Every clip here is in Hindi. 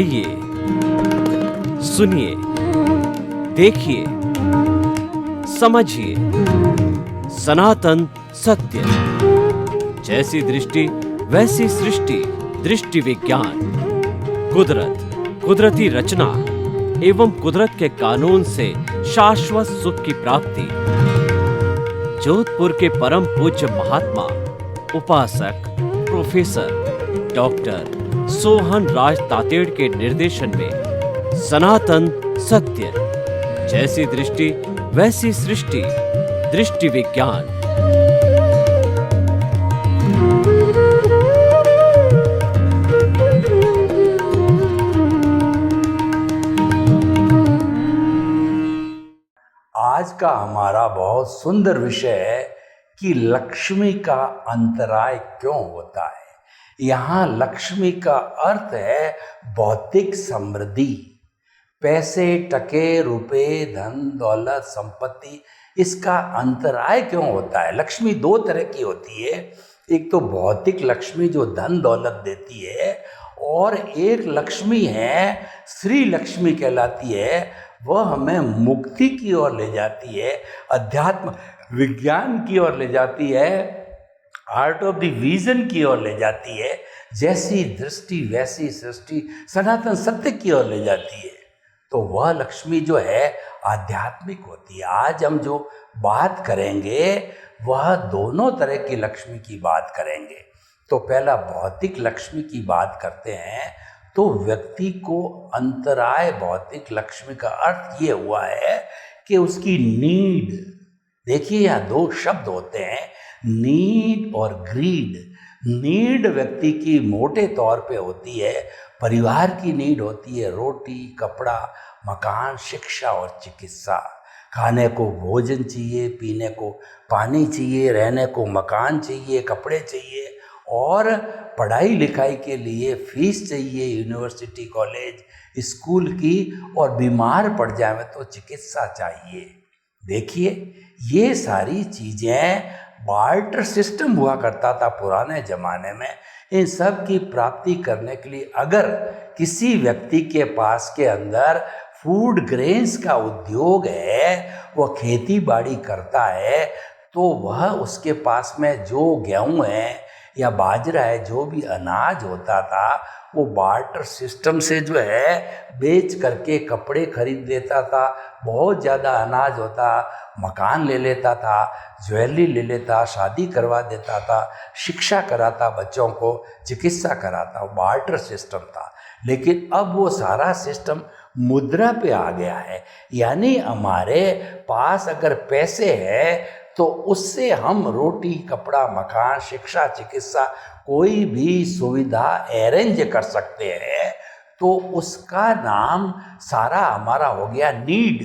आइए, सुनिए, देखिए, समझिए सनातन सत्य। जैसी दृष्टि वैसी सृष्टि, दृष्टि विज्ञान। कुदरत, कुदरती रचना एवं कुदरत के कानून से शाश्वत सुख की प्राप्ति। जोधपुर के परम पूज्य महात्मा उपासक प्रोफेसर डॉक्टर सोहन राज तातेड़ के निर्देशन में सनातन सत्य। जैसी दृष्टि वैसी सृष्टि, दृष्टि विज्ञान। आज का हमारा बहुत सुंदर विषय है कि लक्ष्मी का अंतराय क्यों होता है। यहाँ लक्ष्मी का अर्थ है भौतिक समृद्धि, पैसे, टके, रुपए, धन, दौलत, संपत्ति। इसका अंतराय क्यों होता है? लक्ष्मी दो तरह की होती है। एक तो भौतिक लक्ष्मी जो धन दौलत देती है, और एक लक्ष्मी है श्री लक्ष्मी कहलाती है। वह हमें मुक्ति की ओर ले जाती है, अध्यात्म विज्ञान की ओर ले जाती है, आर्ट ऑफ द विजन की ओर ले जाती है। जैसी दृष्टि वैसी सृष्टि, सनातन सत्य की ओर ले जाती है। तो वह लक्ष्मी जो है आध्यात्मिक होती है। आज हम जो बात करेंगे वह दोनों तरह की लक्ष्मी की बात करेंगे। तो पहला भौतिक लक्ष्मी की बात करते हैं। तो व्यक्ति को अंतराय भौतिक लक्ष्मी का अर्थ ये हुआ है कि उसकी नीड, देखिए यहाँ दो शब्द होते हैं, नीड और ग्रीड। नीड व्यक्ति की मोटे तौर पे होती है, परिवार की नीड होती है रोटी, कपड़ा, मकान, शिक्षा और चिकित्सा। खाने को भोजन चाहिए, पीने को पानी चाहिए, रहने को मकान चाहिए, कपड़े चाहिए, और पढ़ाई लिखाई के लिए फीस चाहिए, यूनिवर्सिटी, कॉलेज, स्कूल की, और बीमार पड़ जाए तो चिकित्सा चाहिए। देखिए ये सारी चीज़ें बार्टर सिस्टम हुआ करता था पुराने ज़माने में। इन सब की प्राप्ति करने के लिए अगर किसी व्यक्ति के पास के अंदर फूड ग्रेन्स का उद्योग है, वह खेती बाड़ी करता है, तो वह उसके पास में जो गेहूँ है या बाजरा है, जो भी अनाज होता था, वो बार्टर सिस्टम से जो है बेच करके कपड़े खरीद लेता था। बहुत ज़्यादा अनाज होता, मकान ले लेता था, ज्वेलरी ले लेता, शादी करवा देता था, शिक्षा कराता बच्चों को, चिकित्सा कराता। बार्टर सिस्टम था। लेकिन अब वो सारा सिस्टम मुद्रा पे आ गया है। यानी हमारे पास अगर पैसे है तो उससे हम रोटी, कपड़ा, मकान, शिक्षा, चिकित्सा, कोई भी सुविधा अरेंज कर सकते हैं। तो उसका नाम सारा हमारा हो गया नीड।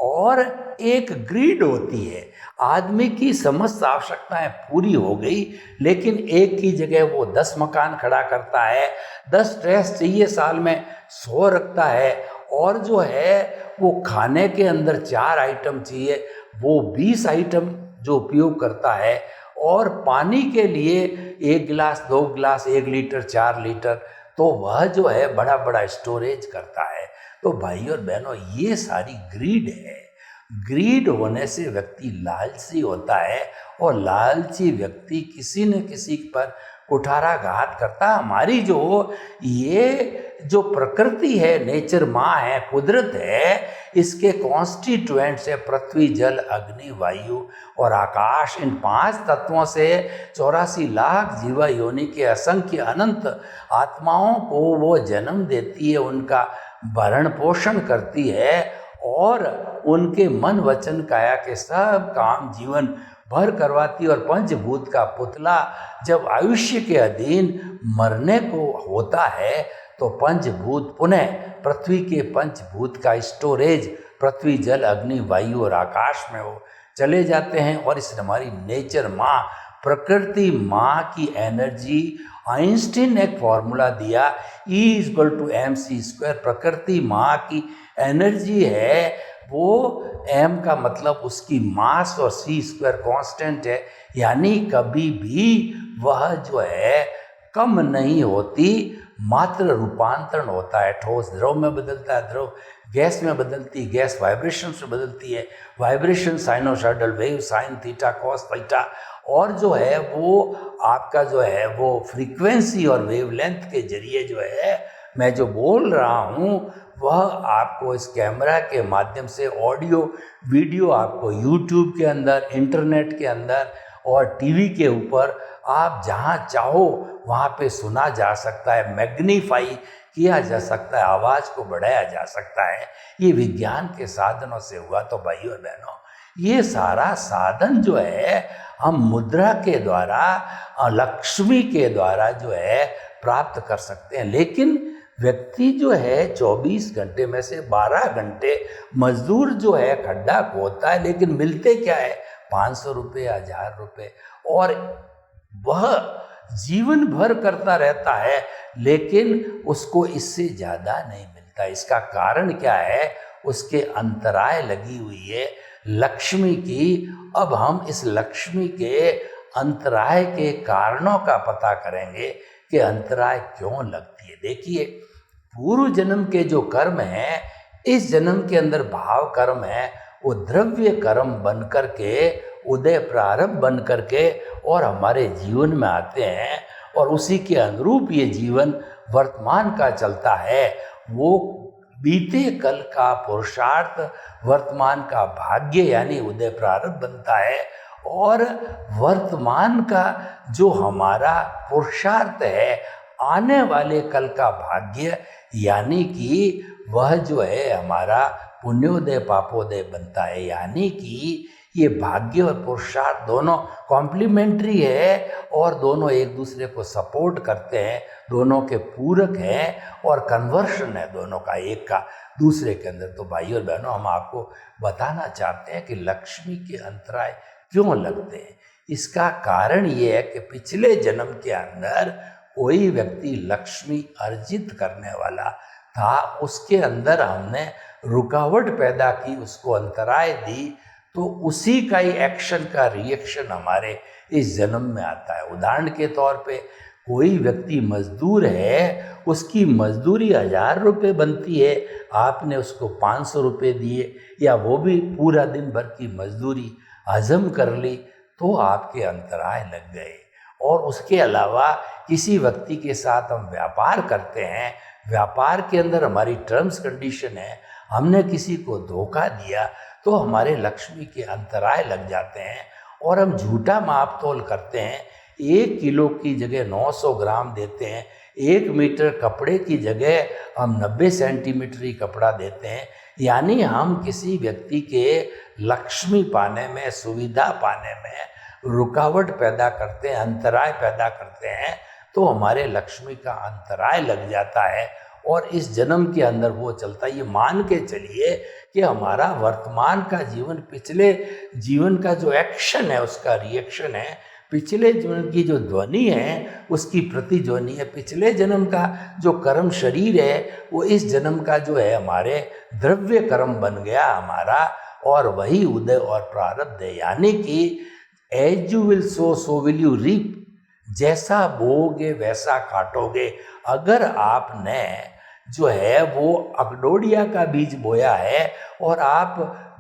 और एक ग्रीड होती है, आदमी की समस्त आवश्यकताएं पूरी हो गई, लेकिन एक की जगह वो 10 मकान खड़ा करता है, 10 ड्रेस चाहिए साल में 100 रखता है, और जो है वो खाने के अंदर 4 आइटम चाहिए, वो 20 आइटम जो उपयोग करता है, और पानी के लिए 1 गिलास, 2 गिलास, 1 लीटर, 4 लीटर, तो वह जो है बड़ा बड़ा स्टोरेज करता है। तो भाइयों और बहनों, ये सारी ग्रीड है। ग्रीड होने से व्यक्ति लालची होता है, और लालची व्यक्ति किसी न किसी पर कुठाराघात करता। हमारी ये जो प्रकृति है, नेचर माँ है, कुदरत है, इसके कॉन्स्टिट्यूएंट्स है पृथ्वी, जल, अग्नि, वायु और आकाश। इन 5 तत्वों से 84 लाख जीवा योनि के असंख्य अनंत आत्माओं को वो जन्म देती है, उनका भरण पोषण करती है, और उनके मन वचन काया के सब काम जीवन भर करवाती। और पंचभूत का पुतला जब आयुष्य के अधीन मरने को होता है, तो पंचभूत पुनः पृथ्वी के पंचभूत का स्टोरेज पृथ्वी, जल, अग्नि, वायु और आकाश में वो चले जाते हैं। और इसने हमारी नेचर माँ, प्रकृति माँ की एनर्जी, आइंस्टीन ने एक फॉर्मूला दिया, E=mc²। प्रकृति माँ की एनर्जी है, वो m का मतलब उसकी मास और c² कांस्टेंट है, यानी कभी भी वह जो है कम नहीं होती, मात्र रूपांतरण होता है, ठोस द्रव में बदलता है, द्रव गैस में बदलती है, गैस वाइब्रेशन से बदलती है, vibration sinusoidal wave sine theta cos theta, और जो है वो आपका जो है वो फ्रीक्वेंसी और वेवलेंथ के जरिए जो है मैं जो बोल रहा हूँ वह आपको इस कैमरा के माध्यम से ऑडियो वीडियो आपको यूट्यूब के अंदर, इंटरनेट के अंदर और टीवी के ऊपर आप जहाँ चाहो वहाँ पे सुना जा सकता है, मैग्नीफाई किया जा सकता है, आवाज़ को बढ़ाया जा सकता है। ये विज्ञान के साधनों से हुआ। तो भाइयों और बहनों, ये सारा साधन जो है हम मुद्रा के द्वारा, लक्ष्मी के द्वारा जो है प्राप्त कर सकते हैं। लेकिन व्यक्ति जो है 24 घंटे में से 12 घंटे मजदूर जो है खड्डा खोदता है, लेकिन मिलते क्या है 500 रुपये, 1000 रुपये, और वह जीवन भर करता रहता है लेकिन उसको इससे ज़्यादा नहीं मिलता। इसका कारण क्या है? उसके अंतराय लगी हुई है लक्ष्मी की। अब हम इस लक्ष्मी के अंतराय के कारणों का पता करेंगे कि अंतराय क्यों लगती है। देखिए, पूर्व जन्म के जो कर्म हैं, इस जन्म के अंदर भाव कर्म है, वो द्रव्य कर्म बन कर के, उदय प्रारब्ध बन करके और हमारे जीवन में आते हैं, और उसी के अनुरूप ये जीवन वर्तमान का चलता है। वो बीते कल का पुरुषार्थ वर्तमान का भाग्य यानी उदय प्रारब्ध बनता है, और वर्तमान का जो हमारा पुरुषार्थ है आने वाले कल का भाग्य यानी कि वह जो है हमारा पुण्योदय पापोदय बनता है। यानी कि ये भाग्य और पुरुषार्थ दोनों कॉम्प्लीमेंट्री है और दोनों एक दूसरे को सपोर्ट करते हैं, दोनों के पूरक हैं और कन्वर्शन है दोनों का, एक का दूसरे के अंदर। तो भाई और बहनों, हम आपको बताना चाहते हैं कि लक्ष्मी के अंतराय क्यों लगते हैं। इसका कारण ये है कि पिछले जन्म के अंदर कोई व्यक्ति लक्ष्मी अर्जित करने वाला था, उसके अंदर हमने रुकावट पैदा की, उसको अंतराय दी, तो उसी का ही एक्शन का रिएक्शन हमारे इस जन्म में आता है। उदाहरण के तौर पे कोई व्यक्ति मजदूर है, उसकी मजदूरी 1000 रुपये बनती है, आपने उसको 500 रुपये दिए या वो भी पूरा दिन भर की मजदूरी हजम कर ली, तो आपके अंतराय लग गए। और उसके अलावा किसी व्यक्ति के साथ हम व्यापार करते हैं, व्यापार के अंदर हमारी टर्म्स कंडीशन है, हमने किसी को धोखा दिया तो हमारे लक्ष्मी के अंतराय लग जाते हैं। और हम झूठा माप तोल करते हैं, 1 किलो की जगह 900 ग्राम देते हैं, 1 मीटर कपड़े की जगह हम 90 सेंटीमीटर ही कपड़ा देते हैं। यानी हम किसी व्यक्ति के लक्ष्मी पाने में, सुविधा पाने में रुकावट पैदा करते हैं, अंतराय पैदा करते हैं, तो हमारे लक्ष्मी का अंतराय लग जाता है। और इस जन्म के अंदर वो चलता है। ये मान के चलिए कि हमारा वर्तमान का जीवन पिछले जीवन का जो एक्शन है उसका रिएक्शन है, पिछले जीवन की जो ध्वनि है उसकी प्रतिध्वनि है, पिछले जन्म का जो कर्म शरीर है वो इस जन्म का जो है हमारे द्रव्य कर्म बन गया हमारा, और वही उदय और प्रारब्ध है। यानी कि as you will sow so will you reap, जैसा बोओगे वैसा काटोगे। अगर आपने जो है वो अकडोडिया का बीज बोया है और आप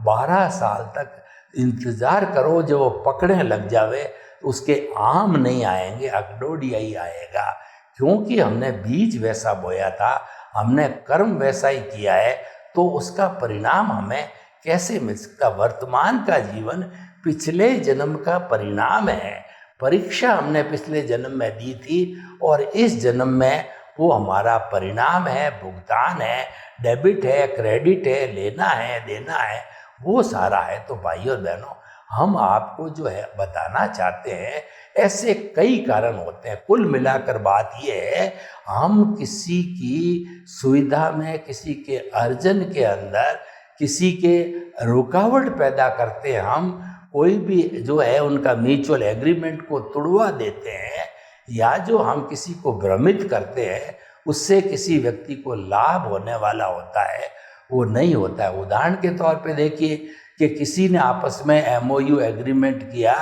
12 साल तक इंतज़ार करो जब वो पकड़ने लग जावे, तो उसके आम नहीं आएंगे, अकडोडिया ही आएगा। क्योंकि हमने बीज वैसा बोया था, हमने कर्म वैसा ही किया है, तो उसका परिणाम हमें कैसे मिल सकता। वर्तमान का जीवन पिछले जन्म का परिणाम है, परीक्षा हमने पिछले जन्म में दी थी और इस जन्म में वो हमारा परिणाम है, भुगतान है, डेबिट है, क्रेडिट है, लेना है, देना है, वो सारा है। तो भाइयों और बहनों, हम आपको जो है बताना चाहते हैं ऐसे कई कारण होते हैं। कुल मिलाकर बात ये है, हम किसी की सुविधा में, किसी के अर्जन के अंदर किसी के रुकावट पैदा करते हैं। हम कोई भी जो है उनका म्यूचुअल एग्रीमेंट को तोड़वा देते हैं, या जो हम किसी को भ्रमित करते हैं उससे किसी व्यक्ति को लाभ होने वाला होता है, वो नहीं होता है। उदाहरण के तौर पे देखिए कि किसी ने आपस में MOU एग्रीमेंट किया,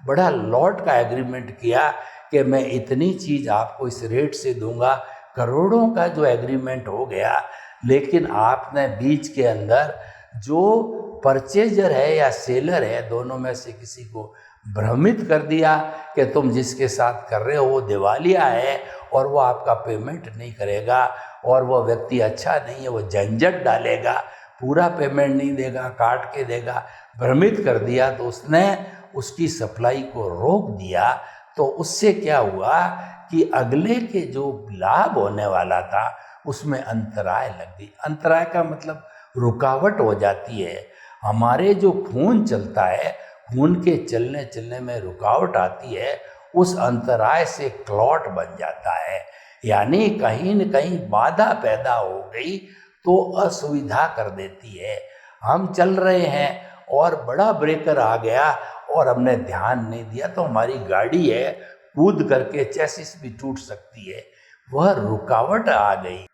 बड़ा लॉट का एग्रीमेंट किया कि मैं इतनी चीज़ आपको इस रेट से दूंगा, करोड़ों का जो एग्रीमेंट हो गया, लेकिन आपने बीच के अंदर जो परचेजर है या सेलर है, दोनों में से किसी को भ्रमित कर दिया कि तुम जिसके साथ कर रहे हो वो दिवालिया है और वो आपका पेमेंट नहीं करेगा, और वो व्यक्ति अच्छा नहीं है, वो झंझट डालेगा, पूरा पेमेंट नहीं देगा, काट के देगा, भ्रमित कर दिया, तो उसने उसकी सप्लाई को रोक दिया। तो उससे क्या हुआ कि अगले के जो लाभ होने वाला था उसमें अंतराय लग गई। अंतराय का मतलब रुकावट हो जाती है। हमारे जो खून चलता है, खून के चलने चलने में रुकावट आती है, उस अंतराय से क्लॉट बन जाता है, यानी कहीं न कहीं बाधा पैदा हो गई तो असुविधा कर देती है। हम चल रहे हैं और बड़ा ब्रेकर आ गया और हमने ध्यान नहीं दिया तो हमारी गाड़ी है, कूद करके चेसिस भी टूट सकती है, वह रुकावट आ गई।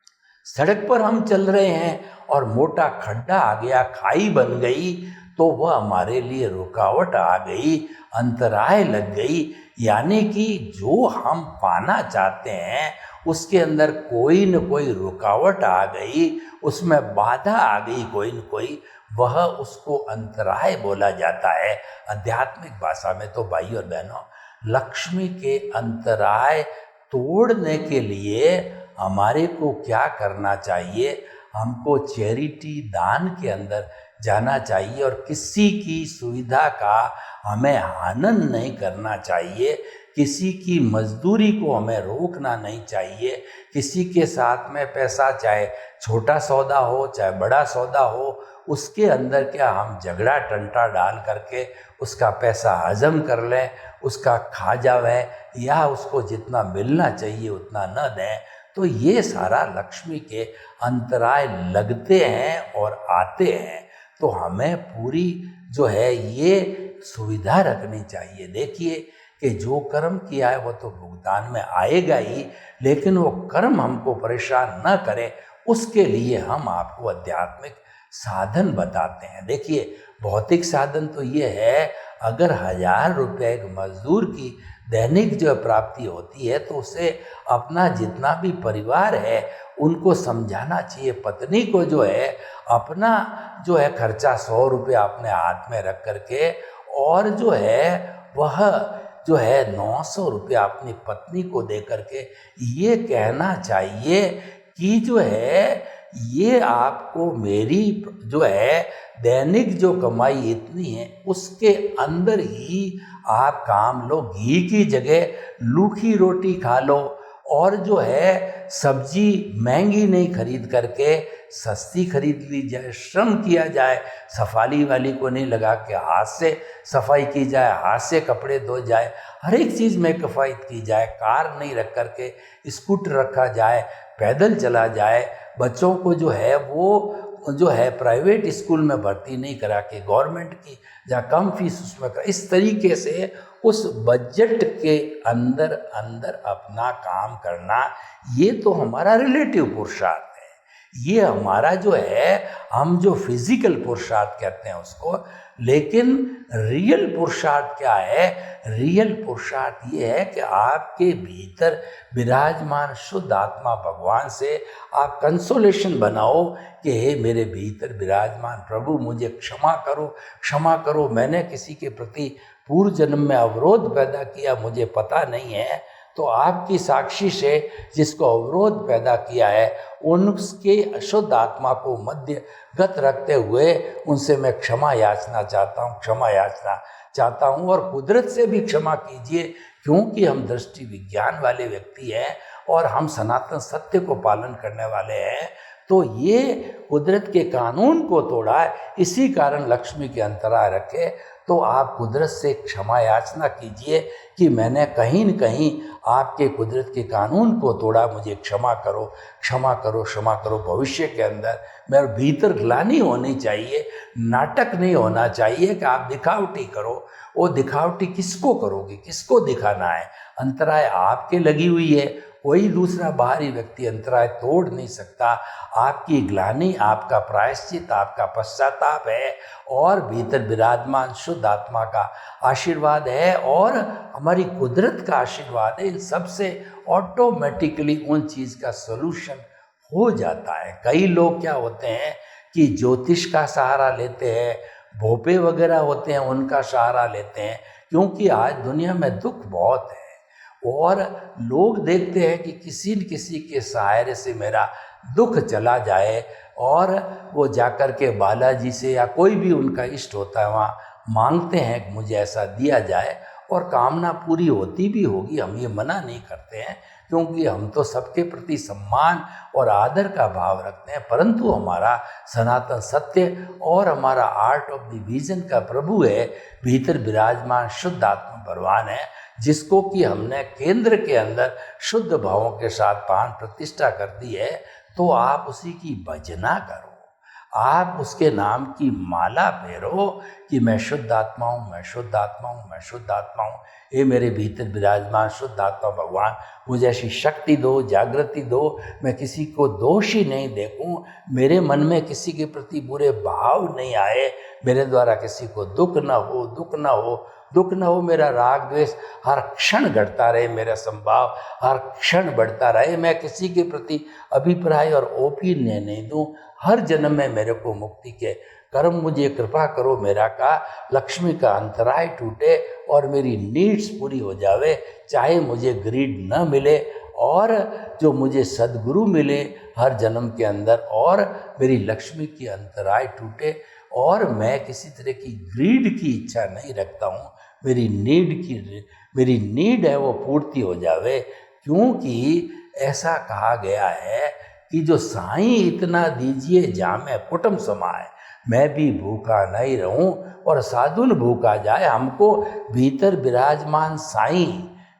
सड़क पर हम चल रहे हैं और मोटा खड्डा आ गया, खाई बन गई, तो वह हमारे लिए रुकावट आ गई, अंतराय लग गई। यानी कि जो हम पाना चाहते हैं उसके अंदर कोई न कोई रुकावट आ गई, उसमें बाधा आ गई कोई न कोई, वह उसको अंतराय बोला जाता है। आध्यात्मिक भाषा में तो भाई और बहनों, लक्ष्मी के अंतराय तोड़ने के लिए हमारे को क्या करना चाहिए? हमको चैरिटी, दान के अंदर जाना चाहिए और किसी की सुविधा का हमें हनन नहीं करना चाहिए, किसी की मजदूरी को हमें रोकना नहीं चाहिए, किसी के साथ में पैसा चाहे छोटा सौदा हो चाहे बड़ा सौदा हो, उसके अंदर क्या हम झगड़ा टंटा डाल करके उसका पैसा हजम कर लें, उसका खा जावे या उसको जितना मिलना चाहिए उतना न दें। तो ये सारा लक्ष्मी के अंतराय लगते हैं और आते हैं। तो हमें पूरी जो है ये सुविधा रखनी चाहिए। देखिए कि जो कर्म किया है वो तो भुगतान में आएगा ही, लेकिन वो कर्म हमको परेशान न करे, उसके लिए हम आपको आध्यात्मिक साधन बताते हैं। देखिए भौतिक साधन तो ये है, अगर 1000 रुपये एक मजदूर की दैनिक जो प्राप्ति होती है तो उसे अपना जितना भी परिवार है उनको समझाना चाहिए। पत्नी को जो है अपना जो है खर्चा 100 रुपये अपने हाथ में रख करके, और जो है वह जो है 900 रुपये अपनी पत्नी को दे करके ये कहना चाहिए कि जो है ये आपको मेरी जो है दैनिक जो कमाई इतनी है उसके अंदर ही आप काम लो, घी की जगह लूखी रोटी खा लो, और जो है सब्जी महंगी नहीं खरीद करके सस्ती खरीद ली जाए, श्रम किया जाए, सफाई वाली को नहीं लगा के हाथ से सफाई की जाए, हाथ से कपड़े धो जाए, हर एक चीज़ में किफ़ायत की जाए, कार नहीं रख करके स्कूटर रखा जाए, पैदल चला जाए, बच्चों को जो है वो जो है प्राइवेट स्कूल में भर्ती नहीं करा के गवर्नमेंट की जहाँ कम फीस उसमें करा। इस तरीके से उस बजट के अंदर अंदर अपना काम करना, ये तो हमारा रिलेटिव पुरुषार्थ है। ये हमारा जो है हम जो फिजिकल पुरुषार्थ कहते हैं उसको, लेकिन रियल पुरुषार्थ क्या है? रियल पुरुषार्थ ये है कि आपके भीतर विराजमान शुद्ध आत्मा भगवान से आप कंसोलेशन बनाओ कि हे मेरे भीतर विराजमान प्रभु मुझे क्षमा करो, क्षमा करो, मैंने किसी के प्रति पूर्व जन्म में अवरोध पैदा किया, मुझे पता नहीं है। तो आपकी साक्षी से जिसको अवरोध पैदा किया है उनके अशुद्ध आत्मा को मध्यगत रखते हुए उनसे मैं क्षमा याचना चाहता हूँ, क्षमा याचना चाहता हूँ। और कुदरत से भी क्षमा कीजिए, क्योंकि हम दृष्टि विज्ञान वाले व्यक्ति हैं और हम सनातन सत्य को पालन करने वाले हैं। तो ये कुदरत के कानून को तोड़ा है, इसी कारण लक्ष्मी के अंतराय रखे। तो आप कुदरत से क्षमा याचना कीजिए कि मैंने कहीं न कहीं आपके कुदरत के कानून को तोड़ा, मुझे क्षमा करो, क्षमा करो, क्षमा करो। भविष्य के अंदर मेरे भीतर ग्लानि होनी चाहिए, नाटक नहीं होना चाहिए कि आप दिखावटी करो। वो दिखावटी किसको करोगे, किसको दिखाना है? अंतराय आपके लगी हुई है, कोई दूसरा बाहरी व्यक्ति अंतराय तोड़ नहीं सकता। आपकी ग्लानि, आपका प्रायश्चित, आपका पश्चाताप है और भीतर विराजमान शुद्ध आत्मा का आशीर्वाद है और हमारी कुदरत का आशीर्वाद है। इन सबसे ऑटोमेटिकली उन चीज़ का सॉल्यूशन हो जाता है। कई लोग क्या होते हैं कि ज्योतिष का सहारा लेते हैं, भोपे वगैरह होते हैं उनका सहारा लेते हैं, क्योंकि आज दुनिया में दुख बहुत है और लोग देखते हैं कि किसी न किसी के सहारे से मेरा दुख चला जाए और वो जाकर के बालाजी से या कोई भी उनका इष्ट होता है वहाँ मांगते हैं कि मुझे ऐसा दिया जाए और कामना पूरी होती भी होगी। हम ये मना नहीं करते हैं क्योंकि हम तो सबके प्रति सम्मान और आदर का भाव रखते हैं, परंतु हमारा सनातन सत्य और हमारा आर्ट ऑफ द विजन का प्रभु है, भीतर विराजमान शुद्ध आत्मा भगवान है, जिसको कि हमने केंद्र के अंदर शुद्ध भावों के साथ प्राण प्रतिष्ठा कर दी है। तो आप उसी की भजना करो, आप उसके नाम की माला फेरो कि मैं शुद्ध आत्मा हूँ, मैं शुद्ध आत्मा हूँ, मैं शुद्ध आत्मा हूँ। ये मेरे भीतर विराजमान शुद्ध आत्मा भगवान मुझे ऐसी शक्ति दो, जागृति दो, मैं किसी को दोषी नहीं देखूं, मेरे मन में किसी के प्रति बुरे भाव नहीं आए, मेरे द्वारा किसी को दुख न हो, दुख न हो, दुख न हो। मेरा राग द्वेष हर क्षण घटता रहे, मेरा संभाव हर क्षण बढ़ता रहे, मैं किसी के प्रति अभिप्राय और ओपिनियन नहीं दूं। हर जन्म में मेरे को मुक्ति के कर्म मुझे कृपा करो, मेरा का लक्ष्मी का अंतराय टूटे और मेरी नीड्स पूरी हो जावे, चाहे मुझे ग्रीड न मिले और जो मुझे सद्गुरु मिले हर जन्म के अंदर, और मेरी लक्ष्मी की अंतराय टूटे और मैं किसी तरह की ग्रीड की इच्छा नहीं रखता हूँ, मेरी नीड है वो पूर्ति हो जावे। क्योंकि ऐसा कहा गया है कि जो साईं इतना दीजिए जामे कुटुम समाए, मैं भी भूखा नहीं रहूं और साधुन भूखा जाए। हमको भीतर विराजमान साईं,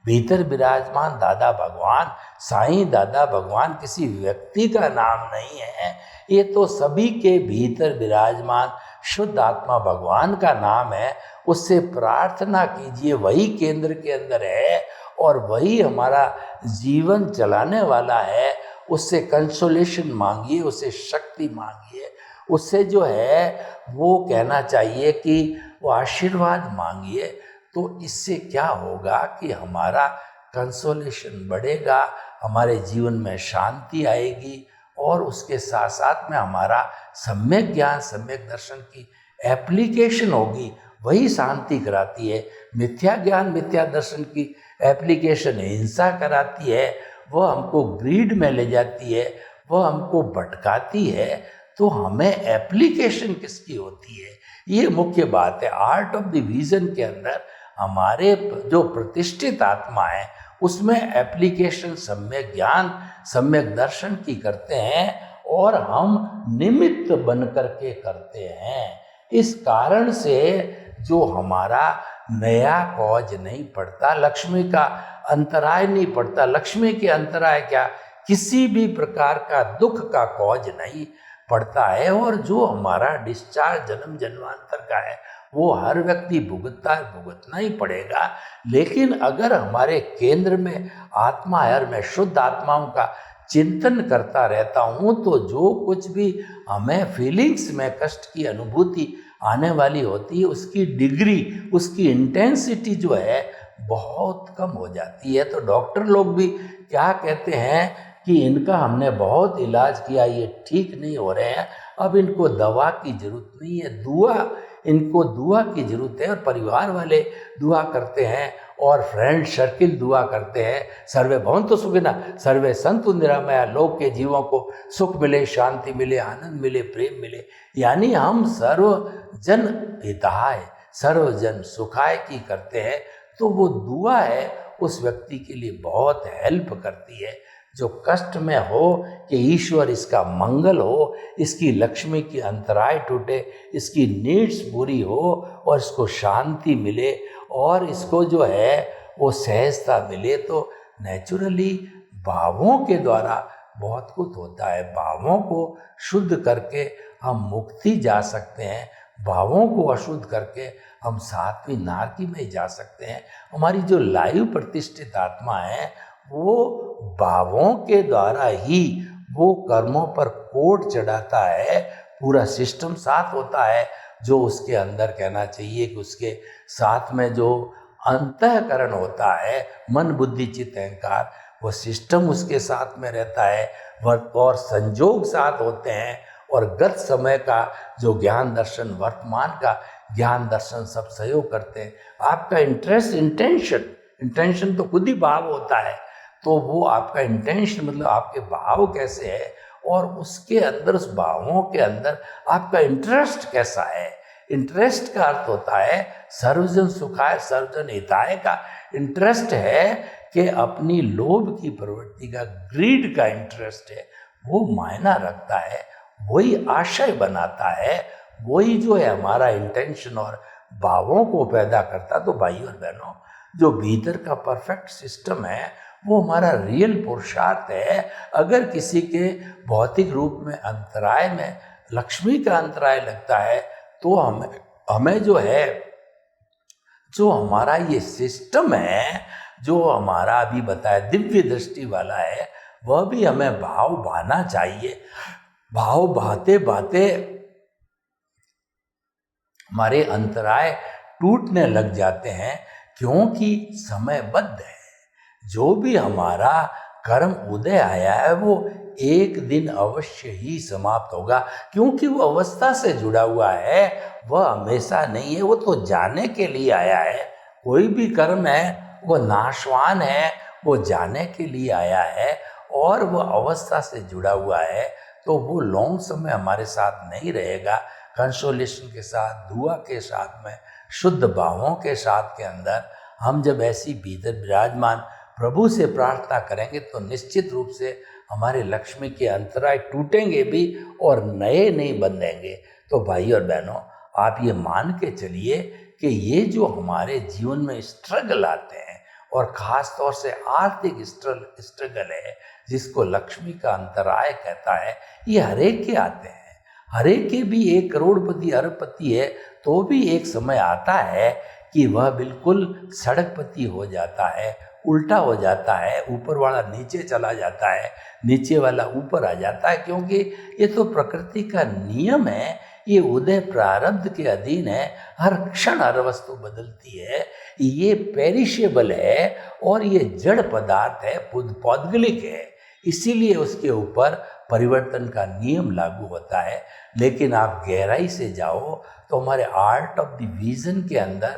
भीतर विराजमान दादा भगवान, साईं दादा भगवान किसी व्यक्ति का नाम नहीं है, ये तो सभी के भीतर विराजमान शुद्ध आत्मा भगवान का नाम है। उससे प्रार्थना कीजिए, वही केंद्र के अंदर है और वही हमारा जीवन चलाने वाला है। उससे कंसोलेशन मांगिए, उससे शक्ति मांगिए, उससे जो है वो कहना चाहिए कि वो आशीर्वाद मांगिए। तो इससे क्या होगा कि हमारा कंसोलेशन बढ़ेगा, हमारे जीवन में शांति आएगी और उसके साथ साथ में हमारा सम्यक ज्ञान, सम्यक दर्शन की एप्लीकेशन होगी, वही शांति कराती है। मिथ्या ज्ञान, मिथ्या दर्शन की एप्लीकेशन हिंसा कराती है, वह हमको ग्रीड में ले जाती है, वह हमको भटकाती है। तो हमें एप्लीकेशन किसकी होती है, ये मुख्य बात है। आर्ट ऑफ द विजन के अंदर हमारे जो प्रतिष्ठित आत्मा है उसमें एप्लीकेशन सम्यक ज्ञान, सम्यक दर्शन की करते हैं और हम निमित्त बन करके करते हैं। इस कारण से जो हमारा नया कॉज नहीं पड़ता, लक्ष्मी का अंतराय नहीं पड़ता। लक्ष्मी के अंतराय क्या, किसी भी प्रकार का दुख का कॉज नहीं पड़ता है। और जो हमारा डिस्चार्ज जन्म जन्मांतर का है वो हर व्यक्ति भुगतना ही पड़ेगा। लेकिन अगर हमारे केंद्र में आत्मा है और मैं शुद्ध आत्माओं का चिंतन करता रहता हूँ, तो जो कुछ भी हमें फीलिंग्स में कष्ट की अनुभूति आने वाली होती है, उसकी डिग्री, उसकी इंटेंसिटी जो है बहुत कम हो जाती है। तो डॉक्टर लोग भी क्या कहते हैं कि इनका हमने बहुत इलाज किया, ये ठीक नहीं हो रहे हैं, अब इनको दवा की जरूरत नहीं है, इनको दुआ की जरूरत है। और परिवार वाले दुआ करते हैं और फ्रेंड सर्किल दुआ करते हैं, सर्वे भवन्तु सुखिनः, सर्वे सन्तु निरामया, लोग के जीवों को सुख मिले, शांति मिले, आनंद मिले, प्रेम मिले। यानी हम सर्व जन हिताय, सर्व जन सुखाय की करते हैं। तो वो दुआ है उस व्यक्ति के लिए बहुत हेल्प करती है जो कष्ट में हो, कि ईश्वर इसका मंगल हो, इसकी लक्ष्मी की अंतराय टूटे, इसकी नीड्स पूरी हो और इसको शांति मिले और इसको जो है वो सहजता मिले। तो नेचुरली भावों के द्वारा बहुत कुछ होता है। भावों को शुद्ध करके हम मुक्ति जा सकते हैं, भावों को अशुद्ध करके हम सातवीं नारकी में जा सकते हैं। हमारी जो लाइव प्रतिष्ठित आत्मा है वो भावों के द्वारा ही वो कर्मों पर कोट चढ़ाता है, पूरा सिस्टम साथ होता है। जो उसके अंदर कहना चाहिए कि उसके साथ में जो अंतःकरण होता है, मन बुद्धि चित्त अहंकार, वो सिस्टम उसके साथ में रहता है, और संजोग साथ होते हैं, और गत समय का जो ज्ञान दर्शन, वर्तमान का ज्ञान दर्शन सब सहयोग करते हैं। आपका इंटरेस्ट, इंटेंशन तो खुद ही भाव होता है, तो वो आपका इंटेंशन मतलब आपके भाव कैसे है, और उसके अंदर, उस भावों के अंदर आपका इंटरेस्ट कैसा है। इंटरेस्ट का अर्थ होता है सर्वजन सुखाय सर्वजन हिताय का इंटरेस्ट है, कि अपनी लोभ की प्रवृत्ति का, ग्रीड का इंटरेस्ट है, वो मायना रखता है, वही आशय बनाता है, वही जो है हमारा इंटेंशन और भावों को पैदा करता। तो भाई और बहनों, जो भीतर का परफेक्ट सिस्टम है वो हमारा रियल पुरुषार्थ है। अगर किसी के भौतिक रूप में अंतराय में लक्ष्मी का अंतराय लगता है, तो हमें जो है, जो हमारा ये सिस्टम है, जो हमारा अभी बताया दिव्य दृष्टि वाला है, वह भी हमें भाव भाना चाहिए। भाव भाते भाते हमारे अंतराय टूटने लग जाते हैं, क्योंकि समयबद्ध है। जो भी हमारा कर्म उदय आया है वो एक दिन अवश्य ही समाप्त होगा, क्योंकि वो अवस्था से जुड़ा हुआ है, वह हमेशा नहीं है, वो तो जाने के लिए आया है। कोई भी कर्म है वो नाशवान है, वो जाने के लिए आया है, और वो अवस्था से जुड़ा हुआ है, तो वो लॉन्ग समय हमारे साथ नहीं रहेगा। कंसोलेशन के साथ, दुआ के साथ में, शुद्ध भावों के साथ के अंदर हम जब ऐसी भीतर विराजमान प्रभु से प्रार्थना करेंगे, तो निश्चित रूप से हमारे लक्ष्मी के अंतराय टूटेंगे भी और नए नहीं बंधेंगे। तो भाई और बहनों, आप ये मान के चलिए कि ये जो हमारे जीवन में स्ट्रगल आते हैं, और ख़ास तौर से आर्थिक स्ट्रगल है, जिसको लक्ष्मी का अंतराय कहता है, ये हरेक के आते हैं। हरेक के भी 1 करोड़पति अरबपति है, तो भी एक समय आता है कि वह बिल्कुल सड़कपति हो जाता है, उल्टा हो जाता है, ऊपर वाला नीचे चला जाता है, नीचे वाला ऊपर आ जाता है, क्योंकि ये तो प्रकृति का नियम है। ये उदय प्रारब्ध के अधीन है, हर क्षण हर वस्तु बदलती है, ये पेरिशेबल है, और ये जड़ पदार्थ है, पौद्गलिक है, इसीलिए उसके ऊपर परिवर्तन का नियम लागू होता है। लेकिन आप गहराई से जाओ तो हमारे आर्ट ऑफ द विजन के अंदर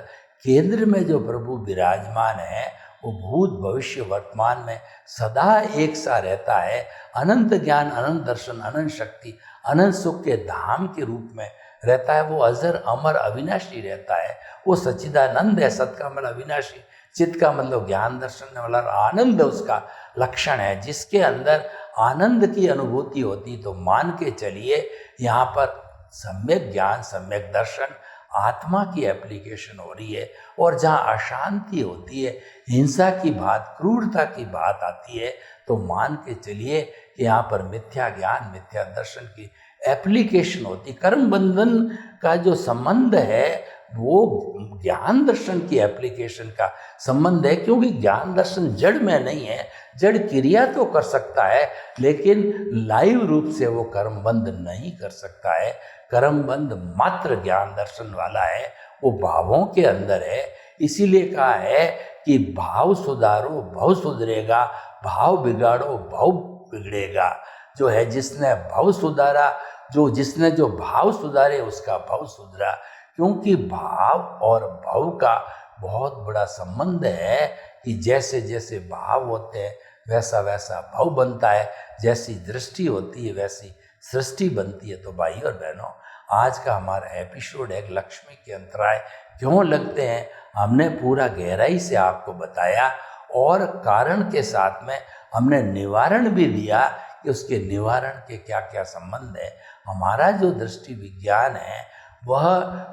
केंद्र में जो प्रभु विराजमान है, वो भूत भविष्य वर्तमान में सदा एक सा रहता है। अनंत ज्ञान, अनंत दर्शन, अनंत शक्ति, अनंत सुख के धाम के रूप में रहता है। वो अजर अमर अविनाशी रहता है। वो सच्चिदानंद है, सत का मतलब अविनाशी, चित्त का मतलब ज्ञान दर्शन वाला, आनंद उसका लक्षण है। जिसके अंदर आनंद की अनुभूति होती, तो मान के चलिए यहाँ पर सम्यक ज्ञान, सम्यक दर्शन, आत्मा की एप्लीकेशन हो रही है। और जहाँ अशांति होती है, हिंसा की बात, क्रूरता की बात आती है, तो मान के चलिए कि यहाँ पर मिथ्या ज्ञान, मिथ्या दर्शन की एप्लीकेशन होती। कर्म बंधन का जो संबंध है वो ज्ञान दर्शन की एप्लीकेशन का संबंध है, क्योंकि ज्ञान दर्शन जड़ में नहीं है। जड़ क्रिया तो कर सकता है, लेकिन लाइव रूप से वो कर्म बंध नहीं कर सकता है। कर्म बंध मात्र ज्ञान दर्शन वाला है, वो भावों के अंदर है। इसीलिए कहा है कि भाव सुधारो भव सुधरेगा, भाव बिगाड़ो भव बिगड़ेगा। जो है जिसने भव सुधारा, जिसने जो भाव सुधारे उसका भव सुधरा। क्योंकि भाव और भव का बहुत बड़ा संबंध है कि जैसे जैसे भाव होते हैं वैसा वैसा भव बनता है, जैसी दृष्टि होती है वैसी सृष्टि बनती है। तो भाई और बहनों, आज का हमारा एपिसोड है लक्ष्मी के अंतराय क्यों लगते हैं, हमने पूरा गहराई से आपको बताया, और कारण के साथ में हमने निवारण भी दिया कि उसके निवारण के क्या क्या संबंध है। हमारा जो दृष्टि विज्ञान है वह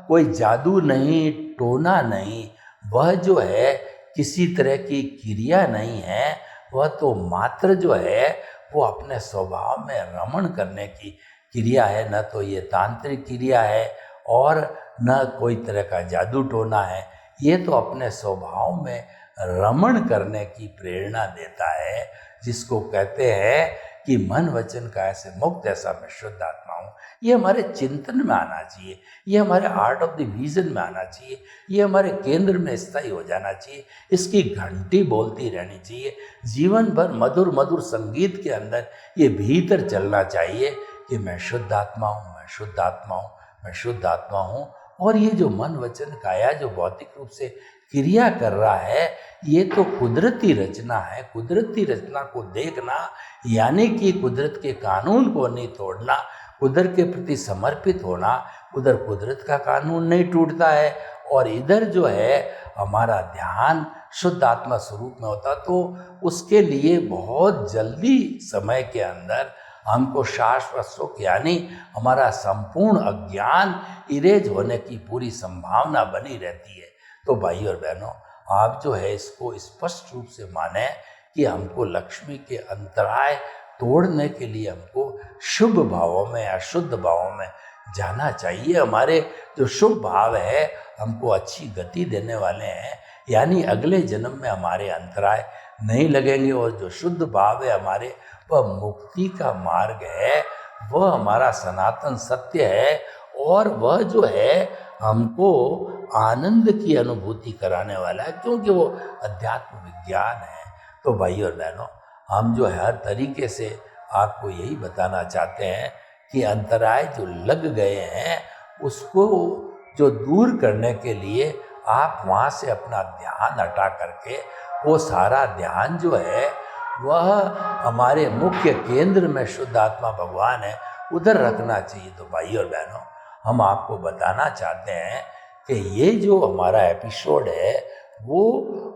कोई जादू नहीं, टोना नहीं, वह जो है किसी तरह की क्रिया नहीं है। वह तो मात्र जो है वो अपने स्वभाव में रमण करने की क्रिया है। न तो ये तांत्रिक क्रिया है और न कोई तरह का जादू टोना है। ये तो अपने स्वभाव में रमण करने की प्रेरणा देता है, जिसको कहते हैं कि मन वचन काया से मुक्त ऐसा मैं शुद्ध आत्मा हूँ। ये हमारे चिंतन में आना चाहिए, ये हमारे आर्ट ऑफ द विजन में आना चाहिए, ये हमारे केंद्र में स्थायी हो जाना चाहिए, इसकी घंटी बोलती रहनी चाहिए। जीवन भर मधुर मधुर संगीत के अंदर ये भीतर चलना चाहिए कि मैं शुद्ध आत्मा हूँ, मैं शुद्ध आत्मा हूँ, मैं शुद्ध आत्मा हूँ। और ये जो मन वचन काया जो भौतिक रूप से क्रिया कर रहा है, ये तो कुदरती रचना है। कुदरती रचना को देखना यानी कि कुदरत के कानून को नहीं तोड़ना, कुदरत के प्रति समर्पित होना। उधर कुदरत का कानून नहीं टूटता है और इधर जो है हमारा ध्यान शुद्ध आत्मा स्वरूप में होता, तो उसके लिए बहुत जल्दी समय के अंदर हमको शाश्वत सुख यानी हमारा संपूर्ण अज्ञान इरेज होने की पूरी संभावना बनी रहती है। तो भाई और बहनों, आप जो है इसको स्पष्ट रूप से माने कि हमको लक्ष्मी के अंतराय तोड़ने के लिए हमको शुभ भावों में अशुद्ध भावों में जाना चाहिए। हमारे जो शुभ भाव है हमको अच्छी गति देने वाले हैं, यानी अगले जन्म में हमारे अंतराय नहीं लगेंगे, और जो शुद्ध भाव है हमारे, वह मुक्ति का मार्ग है, वह हमारा सनातन सत्य है, और वह जो है हमको आनंद की अनुभूति कराने वाला है, क्योंकि वो अध्यात्म विज्ञान है। तो भाई और बहनों, हम जो है हर तरीके से आपको यही बताना चाहते हैं कि अंतराय जो लग गए हैं उसको जो दूर करने के लिए आप वहाँ से अपना ध्यान हटा करके, वो सारा ध्यान जो है वह हमारे मुख्य केंद्र में शुद्ध आत्मा भगवान है, उधर रखना चाहिए। तो भाई और बहनों, हम आपको बताना चाहते हैं कि ये जो हमारा एपिसोड है वो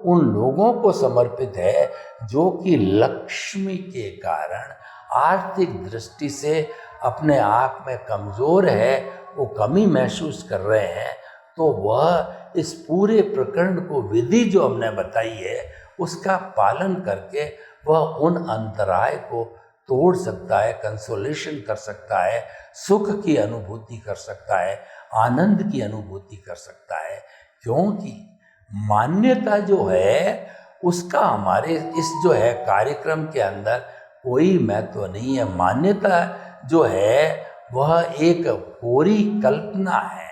उन लोगों को समर्पित है जो कि लक्ष्मी के कारण आर्थिक दृष्टि से अपने आप में कमज़ोर है, वो कमी महसूस कर रहे हैं। तो वह इस पूरे प्रकरण को, विधि जो हमने बताई है, उसका पालन करके वह उन अंतराय को तोड़ सकता है, कंसोलेशन कर सकता है, सुख की अनुभूति कर सकता है, आनंद की अनुभूति कर सकता है। क्योंकि मान्यता जो है उसका हमारे इस जो है कार्यक्रम के अंदर कोई महत्व नहीं है। मान्यता जो है वह एक पूरी कल्पना है,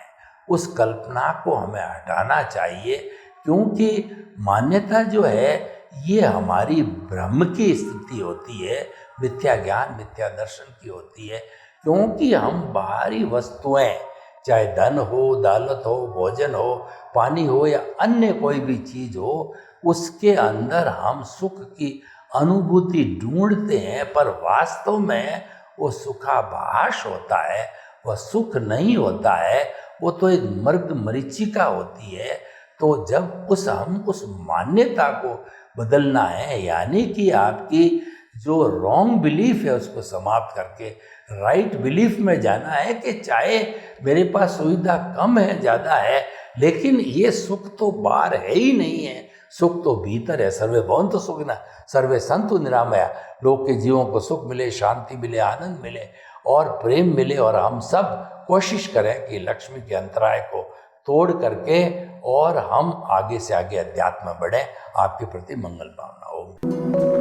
उस कल्पना को हमें हटाना चाहिए, क्योंकि मान्यता जो है ये हमारी भ्रम की स्थिति होती है, मिथ्या ज्ञान मिथ्या दर्शन की होती है। क्योंकि हम बाहरी वस्तुएं, चाहे धन हो, दौलत हो, भोजन हो, पानी हो या अन्य कोई भी चीज़ हो, उसके अंदर हम सुख की अनुभूति ढूंढते हैं, पर वास्तव में वो सुखाभास होता है, वह सुख नहीं होता है, वो तो एक मर्ग मरीचिका होती है। तो जब हम उस मान्यता को बदलना है, यानी कि आपकी जो रॉन्ग बिलीफ है उसको समाप्त करके राइट बिलीफ में जाना है कि चाहे मेरे पास सुविधा कम है, ज़्यादा है, लेकिन ये सुख तो बाहर है ही नहीं है, सुख तो भीतर है। सर्वे भवन्तु सुखिनः सर्वे सन्तु निरामया। लोग के जीवों को सुख मिले, शांति मिले, आनंद मिले और प्रेम मिले, और हम सब कोशिश करें कि लक्ष्मी के अंतराय को तोड़ करके और हम आगे से आगे अध्यात्म में बढ़ें। आपके प्रति मंगल भावना हो।